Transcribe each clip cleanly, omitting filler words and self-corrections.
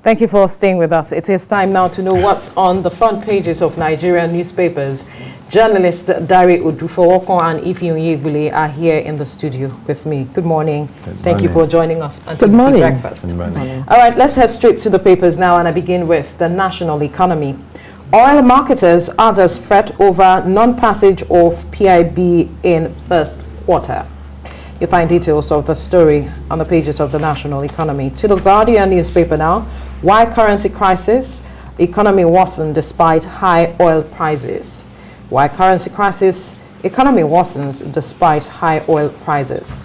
Thank you for staying with us. It is time now to know what's on the front pages of Nigerian newspapers. Journalists Dari Odufowoko and Ifi Onyegbule are here in the studio with me. Good morning. Thank you for joining us on TVC Breakfast. Good morning. All right, let's head straight to the papers now, and I begin with the national economy. Oil marketers, others fret over non-passage of PIB in first quarter. You find details of the story on the pages of the national economy. To the Guardian newspaper now, why currency crisis? Economy worsened despite high oil prices. Why currency crisis? Economy worsens despite high oil prices.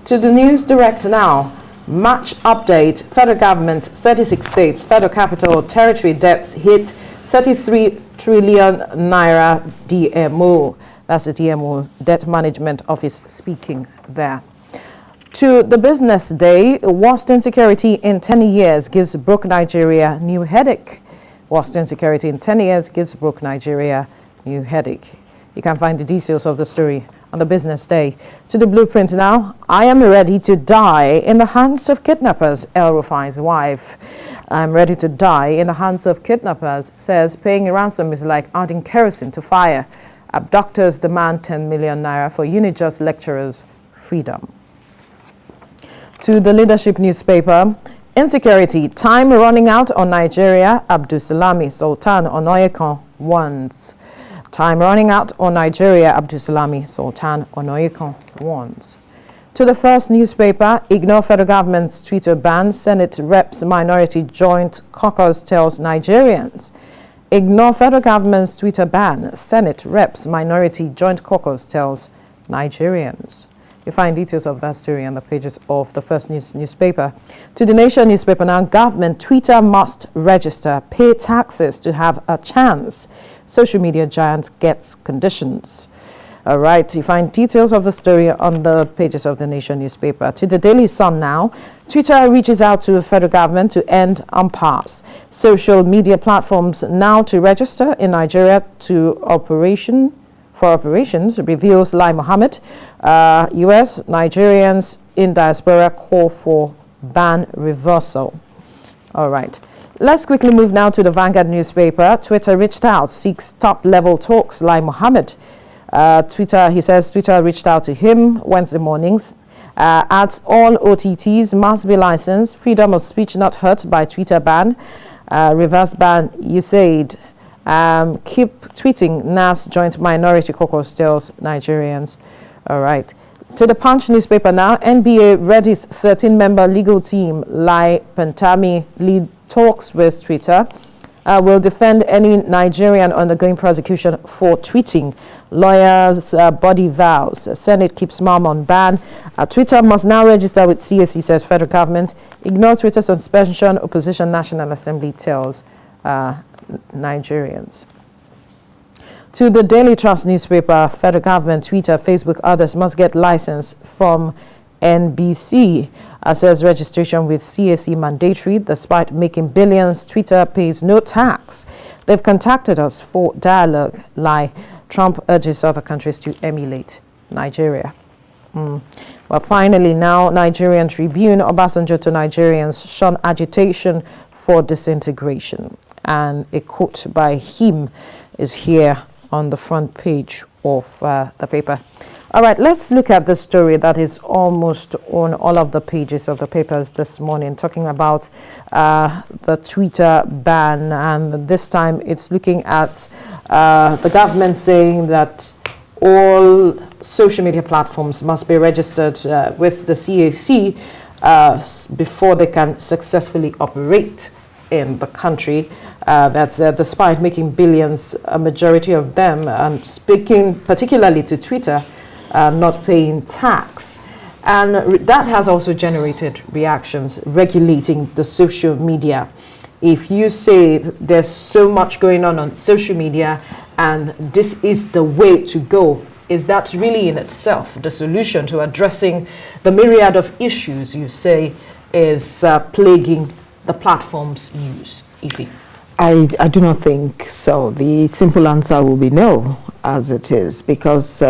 To the News Direct now, March update, federal government, 36 states, federal capital territory debts hit 33 trillion naira DMO. That's the DMO, Debt Management Office, speaking there. To the Business Day, worst insecurity in 10 years gives broke Nigeria new headache. Worst insecurity in 10 years gives broke Nigeria new headache. You can find the details of the story on the Business Day. To the Blueprint now, I am ready to die in the hands of kidnappers, El Rufai's wife. I'm ready to die in the hands of kidnappers, says paying a ransom is like adding kerosene to fire. Abductors demand 10 million naira for Unijust lecturers' freedom. To the Leadership newspaper, insecurity, time running out on Nigeria, Abdulsalami Sultan Onoyekan warns. Time running out on Nigeria, Abdulsalami Sultan Onoyekan warns. To the First newspaper, ignore federal government's Twitter ban, Senate reps minority joint caucus tells Nigerians. Ignore federal government's Twitter ban, Senate reps minority joint caucus tells Nigerians. You find details of that story on the pages of the First newspaper. To the Nation newspaper now, government, Twitter must register, pay taxes to have a chance. Social media giant gets conditions. All right, you find details of the story on the pages of the Nation newspaper. To the Daily Sun now, Twitter reaches out to the federal government to end impasse. Social media platforms now to register in Nigeria for operations, reveals Lai Mohammed. US Nigerians in diaspora call for ban reversal. All right. Let's quickly move now to the Vanguard newspaper. Twitter reached out, seeks top-level talks, Lai Mohammed. He says Twitter reached out to him Wednesday mornings, adds all OTTs must be licensed, freedom of speech not hurt by Twitter ban, reverse ban USAID, keep tweeting, NAS joint minority caucus tells Nigerians. All right. To the Punch newspaper now, NBA readies 13-member legal team, Lai Pantami lead talks with Twitter. Will defend any Nigerian undergoing prosecution for tweeting. Lawyers' body vows. Senate keeps mum on ban. Twitter must now register with CAC, says federal government. Ignore Twitter suspension, opposition National Assembly tells Nigerians. To the Daily Trust newspaper, federal government, Twitter, Facebook, others must get license from NBC. Says registration with CAC mandatory. Despite making billions, Twitter pays no tax. They've contacted us for dialogue. Lai. Trump urges other countries to emulate Nigeria. Well, finally now, Nigerian Tribune, Obasanjo to Nigerians shun agitation for disintegration. And a quote by him is here on the front page of the paper. All right, let's look at the story that is almost on all of the pages of the papers this morning, talking about the Twitter ban. And this time it's looking at the government saying that all social media platforms must be registered with the CAC before they can successfully operate in the country. That's despite making billions, a majority of them, speaking particularly to Twitter, not paying tax. And that has also generated reactions regulating the social media. If you say there's so much going on social media and this is the way to go, is that really in itself the solution to addressing the myriad of issues you say is plaguing the platform's use? Ife? I do not think so. The simple answer will be no, as it is, because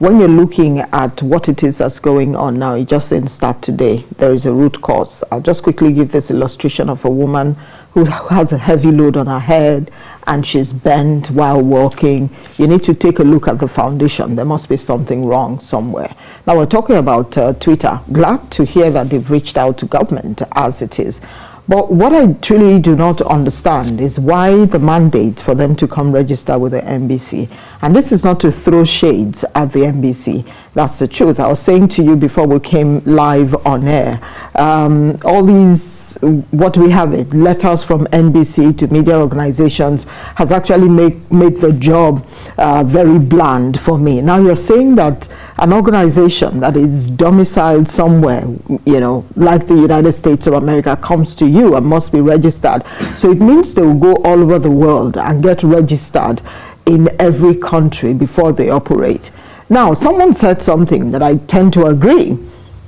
when you're looking at what it is that's going on now, it just didn't start today. There is a root cause. I'll just quickly give this illustration of a woman who has a heavy load on her head and she's bent while walking. You need to take a look at the foundation. There must be something wrong somewhere. Now we're talking about Twitter. Glad to hear that they've reached out to government as it is. But what I truly do not understand is why the mandate for them to come register with the NBC. And this is not to throw shades at the NBC. That's the truth. I was saying to you before we came live on air, all these, what we have, letters from NBC to media organizations has actually made the job very bland for me. Now you're saying that an organization that is domiciled somewhere, you know, like the United States of America, comes to you and must be registered. So it means they will go all over the world and get registered in every country before they operate. Now, someone said something that I tend to agree.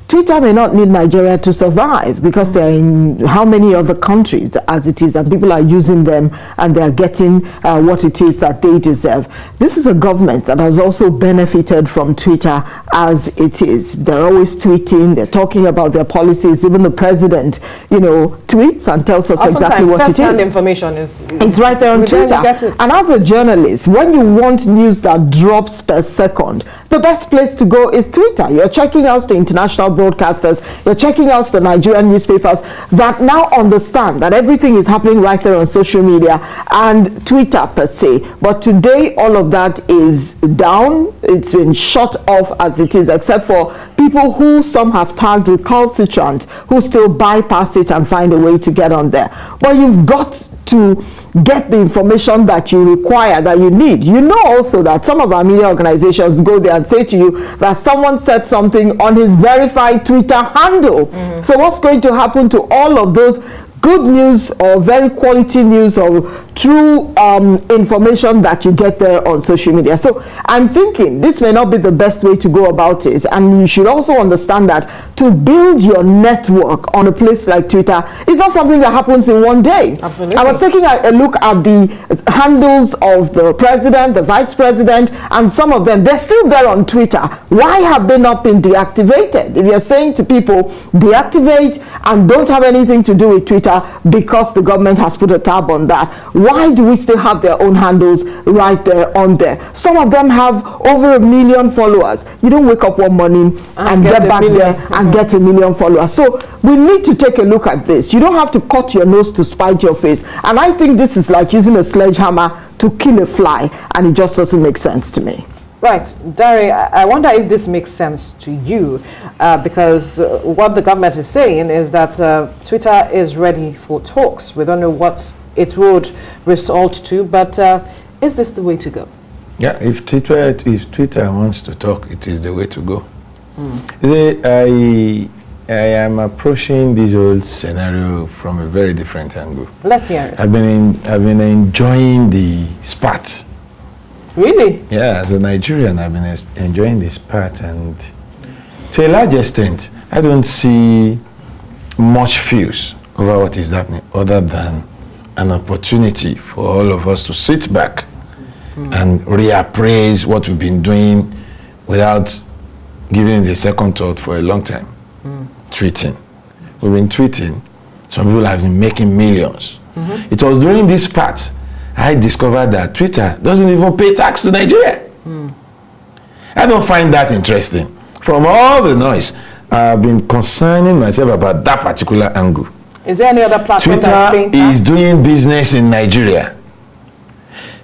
Twitter may not need Nigeria to survive because they're in how many other countries as it is, and people are using them and they're getting what it is that they deserve. This is a government that has also benefited from Twitter as it is. They're always tweeting, they're talking about their policies. Even the president, you know, tweets and tells us exactly what it is. First-hand information is... It's right there on Twitter. And as a journalist, when you want news that drops per second, the best place to go is Twitter. You're checking out the international broadcasters, you're checking out the Nigerian newspapers that now understand that everything is happening right there on social media and Twitter per se. But today, all of that is down. It's been shut off as it is, except for people who some have tagged recalcitrant, who still bypass it and find a way to get on there. But you've got to get the information that you require, that you need. You know also that some of our media organizations go there and say to you that someone said something on his verified Twitter handle. So what's going to happen to all of those good news or very quality news or true information that you get there on social media? So I'm thinking this may not be the best way to go about it, and you should also understand that to build your network on a place like Twitter is not something that happens in one day. Absolutely. I was taking a look at the handles of the president, the vice president, and some of them, they're still there on Twitter. Why have they not been deactivated? If you're saying to people, deactivate and don't have anything to do with Twitter because the government has put a tab on that, why do we still have their own handles right there on there? Some of them have over 1 million followers. You don't wake up one morning and get back there and get 1 million followers. So we need to take a look at this. You don't have to cut your nose to spite your face. And I think this is like using a sledgehammer to kill a fly, and it just doesn't make sense to me. Right. Dari, I wonder if this makes sense to you, because what the government is saying is that Twitter is ready for talks. We don't know what it would result to, but is this the way to go? Yeah, if Twitter wants to talk, it is the way to go. I am approaching this whole scenario from a very different angle. Let's hear it. I've been enjoying the spat. Really? Yeah, as a Nigerian, I've been enjoying this part, and to a large extent, I don't see much fuse over what is happening, other than an opportunity for all of us to sit back and reappraise what we've been doing without giving it a second thought for a long time. Tweeting. We've been tweeting. Some people have been making millions. It was during this part I discovered that Twitter doesn't even pay tax to Nigeria. I don't find that interesting. From all the noise, I've been concerning myself about that particular angle. Is there any other platform that's paying tax? Twitter is doing business in Nigeria.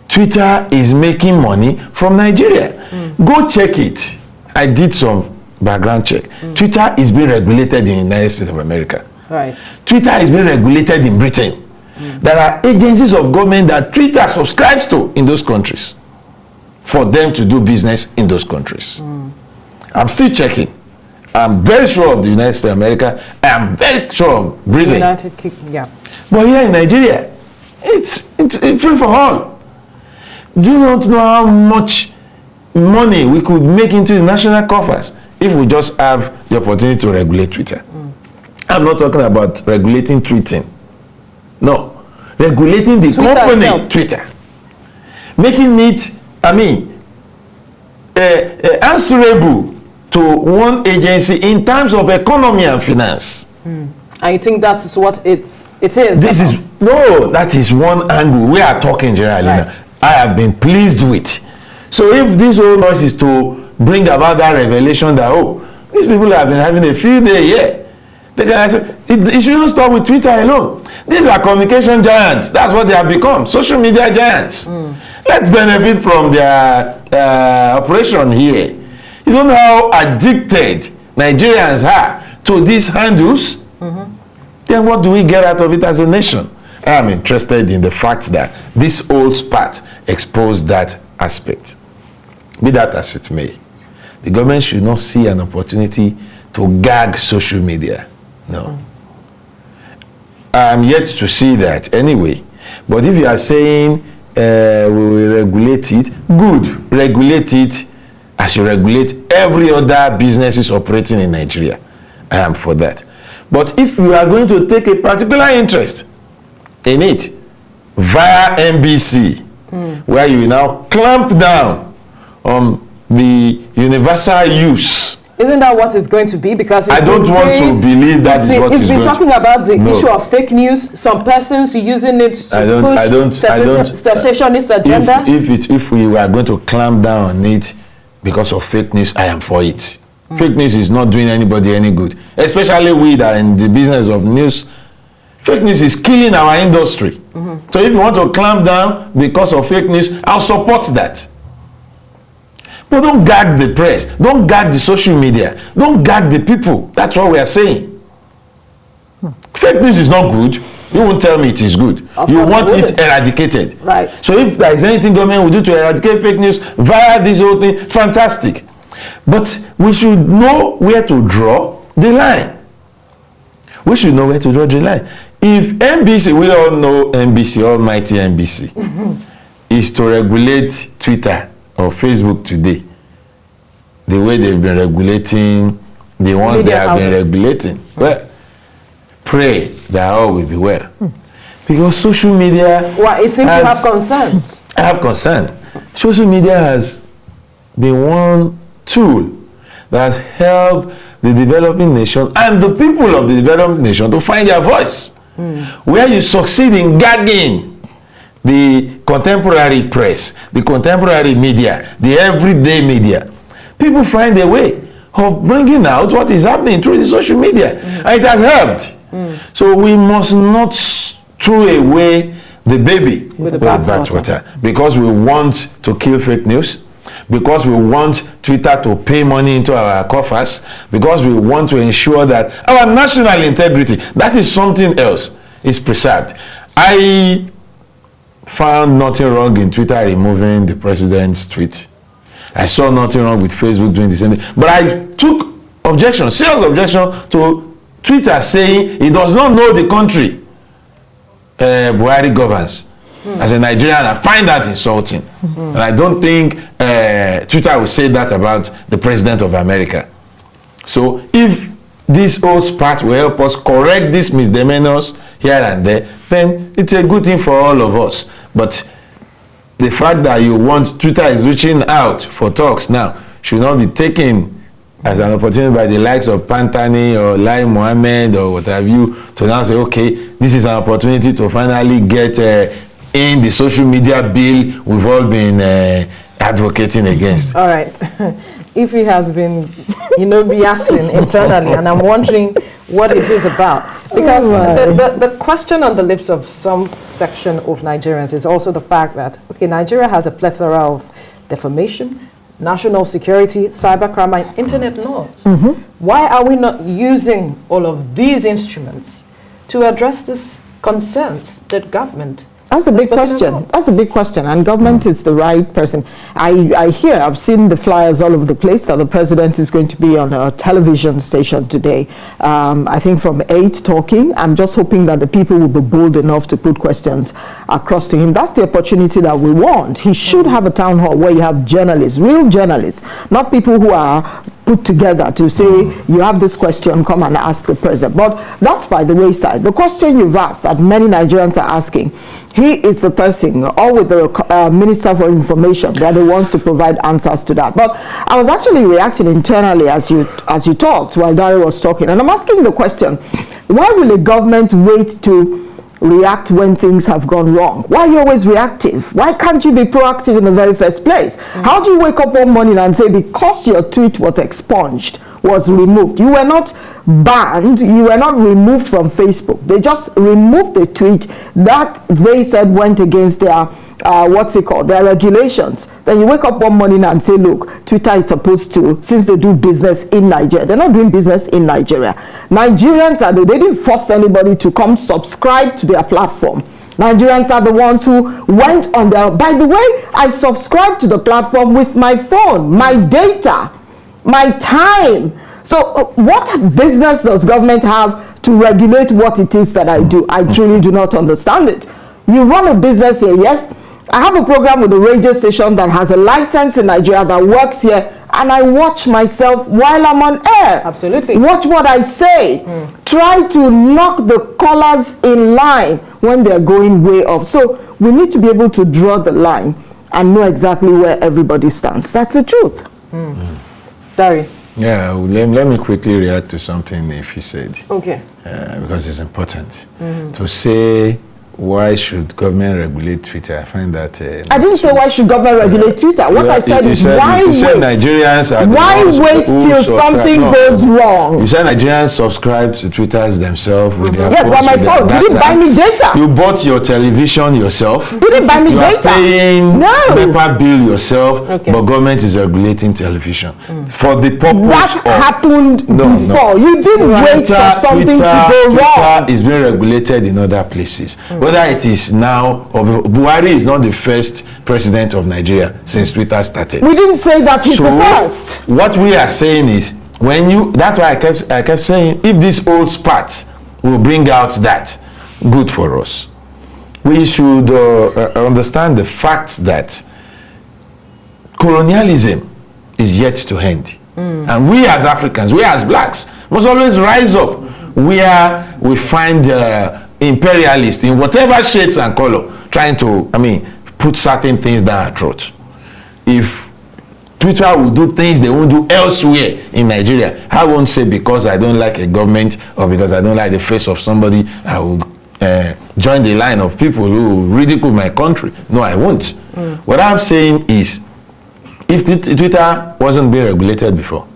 Twitter is making money from Nigeria. Go check it. I did some background check. Twitter is being regulated in the United States of America. Right. Twitter is being regulated in Britain. There are agencies of government that Twitter subscribes to in those countries for them to do business in those countries. I'm still checking. I'm very sure of the United States of America. I'm very sure of Britain. United Kingdom, yeah. But here in Nigeria, it's free for all. Do you not know how much money we could make into the national coffers if we just have the opportunity to regulate Twitter? I'm not talking about regulating tweeting. No, regulating the Twitter company itself. Twitter, making it, answerable to one agency in terms of economy and finance. And you think that is what it is? That is one angle we are talking generally now. I have been pleased with. So if this whole noise is to bring about that revelation that, these people have been having a field day here, it shouldn't stop with Twitter alone. These are communication giants. That's what they have become, social media giants. Let's benefit from their operation here. You don't know how addicted Nigerians are to these handles. Then what do we get out of it as a nation? I am interested in the fact that this old spat exposed that aspect. Be that as it may, the government should not see an opportunity to gag social media. No. I'm yet to see that anyway. But if you are saying we will regulate it, good, regulate it as you regulate every other businesses operating in Nigeria. I am for that. But if you are going to take a particular interest in it via NBC, where you now clamp down on the universal use. Isn't that what it's going to be? Because I don't want to believe that is what it's been talking about the issue of fake news. Some persons using it to push secessionist agenda. If we were going to clamp down on it because of fake news, I am for it. Fake news is not doing anybody any good, especially we that are in the business of news. Fake news is killing our industry. So if you want to clamp down because of fake news, I'll support that. But don't gag the press. Don't gag the social media. Don't gag the people. That's what we are saying. Fake news is not good. You won't tell me it is good. You want it eradicated. Right. So if there is anything government will do to eradicate fake news via this whole thing, fantastic. But we should know where to draw the line. We should know where to draw the line. If NBC, we all know NBC, almighty NBC, is to regulate Twitter or Facebook today, the way they've been regulating the ones they have been regulating, well, pray that all will be well. Because social media... Well, it seems to have concerns. I have concern. Social media has been one tool that has helped the developing nation and the people of the developing nation to find their voice. Where you succeed in gagging the contemporary press, the contemporary media, the everyday media, people find a way of bringing out what is happening through the social media. And it has helped. So we must not throw away the baby with the bathwater because we want to kill fake news, because we want Twitter to pay money into our coffers, because we want to ensure that our national integrity, that is something else, is preserved. I found nothing wrong in Twitter removing the president's tweet. I saw nothing wrong with Facebook doing the same thing. But I took objection, serious objection to Twitter saying it does not know the country Buhari governs. As a Nigerian, I find that insulting. And I don't think Twitter will say that about the president of America. So if this whole spat will help us correct these misdemeanors here and there, then it's a good thing for all of us. But the fact that you want, Twitter is reaching out for talks now, should not be taken as an opportunity by the likes of Pantani or Lai Mohammed or what have you to now say, okay, this is an opportunity to finally get in the social media bill we've all been advocating against. All right. If he has been, reacting internally, and I'm wondering what it is about. Because the question on the lips of some section of Nigerians is also the fact that, okay, Nigeria has a plethora of defamation, national security, cybercrime, and internet laws. Why are we not using all of these instruments to address these concerns that government? That's a big question. That's a big question, and government is the right person. I've seen the flyers all over the place that the president is going to be on a television station today. I think from 8 talking. I'm just hoping that the people will be bold enough to put questions across to him. That's the opportunity that we want. He should have a town hall where you have journalists, real journalists, not people who are put together to say, you have this question, come and ask the president. But that's by the wayside. The question you've asked that many Nigerians are asking he is the person, or with the Minister for Information, they're the ones to provide answers to that. But I was actually reacting internally as you talked while Dari was talking, and I'm asking the question, why will a government wait to react when things have gone wrong? Why are you always reactive? Why can't you be proactive in the very first place? How do you wake up one morning and say, because your tweet was expunged, was removed, you were not banned, you were not removed from Facebook, they just removed the tweet that they said went against their their regulations. Then you wake up one morning and say, look, Twitter is supposed to, since they do business in Nigeria, they're not doing business in Nigeria. Nigerians they didn't force anybody to come subscribe to their platform. Nigerians are the ones who went on their, by the way, I subscribed to the platform with my phone, my data, my time. So what business does government have to regulate what it is that I do? I truly do not understand it. You run a business here, yes. I have a program with a radio station that has a license in Nigeria that works here, and I watch myself while I'm on air. Absolutely. Watch what I say. Try to knock the callers in line when they're going way off. So we need to be able to draw the line and know exactly where everybody stands. That's the truth. Dari. Yeah, let me quickly react to something if you said. Okay. Because it's important. To say, why should government regulate Twitter? I find that... I didn't say why should government regulate Twitter. What I said is why wait? Nigerians are why wait till something goes wrong? You said Nigerians subscribe to Twitters themselves with their yes, by my phone. You didn't buy me data. You bought your television yourself. You didn't buy me data. You are paying NEPA bill yourself, but government is regulating television. For the purpose that happened before. You didn't wait for something to go wrong. Twitter is being regulated in other places. Whether it is now, or Buhari is not the first president of Nigeria since Twitter started. We didn't say that he's the first. What we are saying is, that's why I kept saying, if this old spat will bring out that, good for us. We should understand the fact that colonialism is yet to end. And we as Africans, we as blacks, must always rise up where we find imperialists in whatever shades and color trying to, put certain things down our throat. If Twitter will do things they won't do elsewhere in Nigeria, I won't say because I don't like a government or because I don't like the face of somebody, I will join the line of people who ridicule my country. No, I won't. What I'm saying is, if Twitter wasn't being regulated before,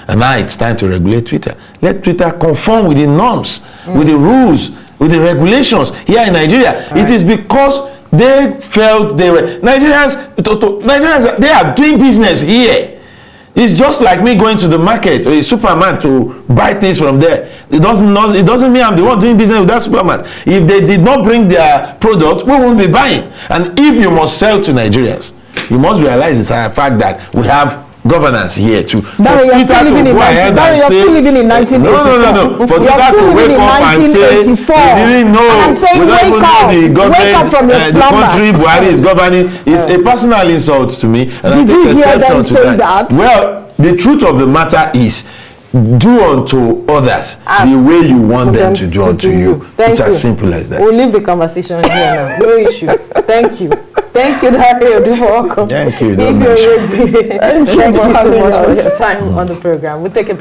and now it's time to regulate Twitter, let Twitter conform with the norms, with the rules, with the regulations here in Nigeria. It is because they felt they were Nigerians, they are doing business here. It's just like me going to the market or a supermarket to buy things from there. It doesn't mean I'm the one doing business with that supermarket. If they did not bring their product, we won't be buying. And if you must sell to Nigerians, you must realize it's a fact that we have governance here too. Barry, you're still living in 1984. No. For Twitter to wake up and say, we didn't know. And I'm saying, wake up from your slumber. The country Buhari is governing is a personal insult to me. And did you hear them say that? Well, the truth of the matter is, do unto others the way you want them to do unto you. It's as simple as that. We'll leave the conversation here now. No issues. Thank you. Thank you, Dari Odu, for welcome. Thank you. Thank you so much for your time on the program. We'll take a break.